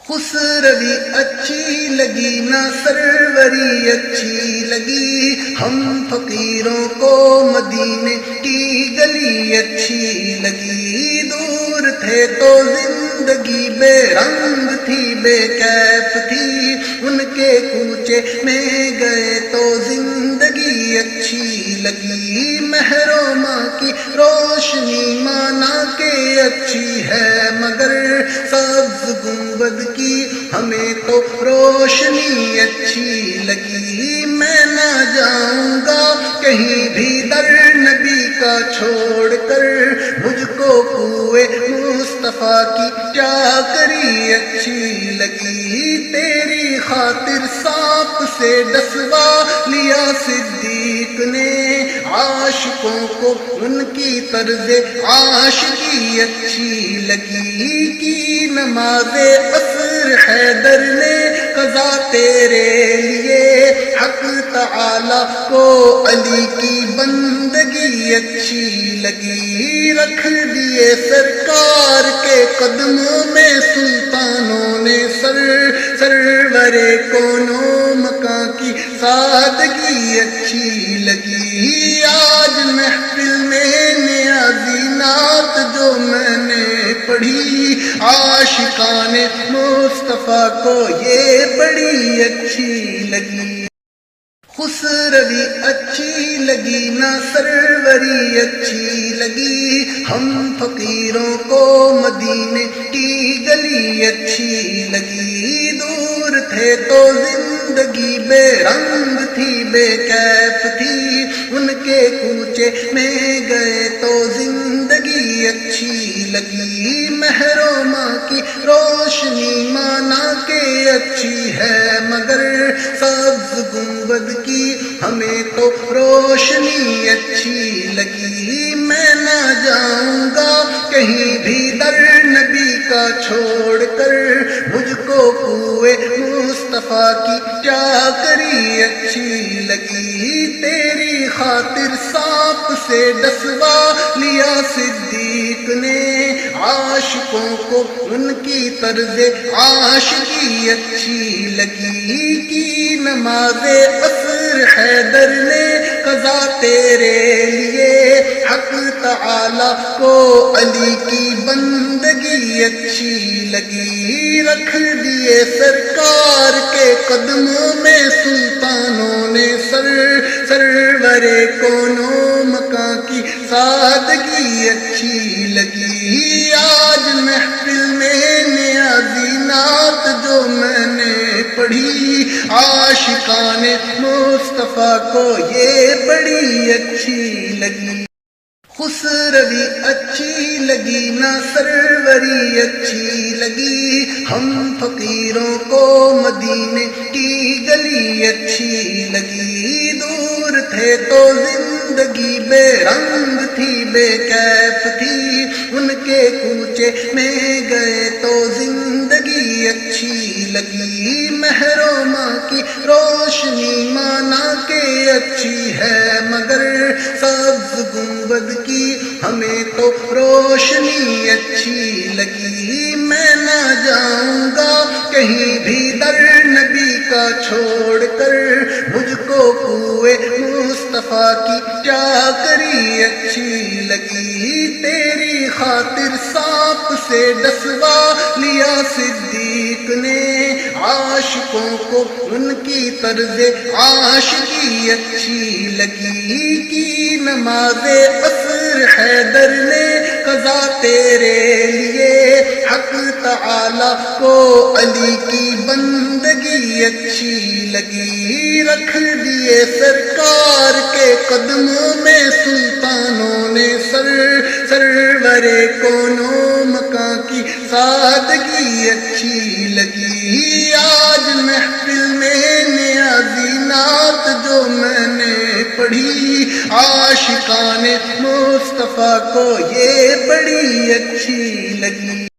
خسروی اچھی لگی نہ سروری اچھی لگی، ہم فقیروں کو مدینے کی گلی اچھی لگی۔ دور تھے تو زندگی بے رنگ تھی، بے کیف تھی، ان کے کوچے میں گئے تو زندگی اچھی لگی۔ مہروں ماں کی روشنی مانا کے اچھی ہے، مگر سبز گنبد کی ہمیں تو روشنی اچھی لگی۔ میں نہ جاؤں گا کہیں بھی در نبی کا چھوڑ کر، مجھ کو کوئے مصطفیٰ کی چاکری اچھی لگی۔ تیری خاطر سانپ سے ڈسوا لیا صدیق نے، عاشقوں کو ان کی طرز عاشقی اچھی لگی۔ کی نماز عصر حیدر نے قضا تیرے لیے، حق تعالی کو علی کی بندگی اچھی لگی۔ رکھ دیے سرکار کے قدموں میں سلطانوں نے سر، سرور کونوں مکاں کی سادگی اچھی لگی۔ آج محفل میں نیازی نعت جو میں نے پڑھی، عاشقان مصطفیٰ کو یہ بڑی اچھی لگی۔ خسروی اچھی لگی نہ سروری اچھی لگی، ہم فقیروں کو مدینے کی گلی اچھی لگی۔ دور تھے تو زندگی بے رنگ تھی، بے کیف تھی، ان کے کوچے میں گئے تو زندگی اچھی لگی۔ مہروں ماں کی روشنی مانا کے اچھی ہے، مگر سبز گنبد کی ہمیں تو روشنی اچھی لگی۔ میں نہ جاؤں گا کہیں بھی در نبی کا چھوڑ کر، مجھ کو کوئے مصطفیٰ کی چاکری اچھی لگی۔ تیری خاطر سانپ سے ڈسوا لیا صدیق نے، عاشقوں کو ان کی طرز عاشقی اچھی لگی۔ کی نماز عصر حیدر نے قضا تیرے لیے، حق تعالی کو علی کی بندگی اچھی لگی۔ رکھ دیے سرکار کے قدموں میں سلطانوں نے سر، سرور کونوں مکاں کی سادگی اچھی لگی۔ آج محفل میں نیازی نعت جو میں نے پڑھی، عاشقان مصطفیٰ کو یہ بڑی اچھی لگی۔ خسروی اچھی لگی نہ سروری اچھی لگی، ہم فقیروں کو مدینے کی گلی اچھی لگی۔ دور تھے تو زندگی بے رنگ تھی، بے کیف تھی، ان کے کوچے میں گئے تو زندگی اچھی لگی۔ مہروں ماں کی روشنی مانا کے اچھی ہے، مگر سبز گنبد کی ہمیں تو روشنی اچھی لگی۔ میں نہ جاؤں گا کہیں بھی در نبی کا چھوڑ کر، مجھ کو کوئے مصطفیٰ کی چاکری اچھی لگی۔ تیری خاطر سانپ سے ڈسوا لیا صدیق نے، عاشقوں کو ان کی طرز عاشقی اچھی لگی۔ کی نماز عصر حیدر نے قضا تیرے لیے، حق تعالی کو علی کی بندگی اچھی لگی۔ رکھ دیے سرکار کے قدموں میں سلطانوں نے سر، سرور کونوں مکاں کی سادگی اچھی لگی۔ آج محفل میں نیازی نعت جو میں نے پڑھی، عاشقان مصطفیٰ کو یہ بڑی اچھی لگی۔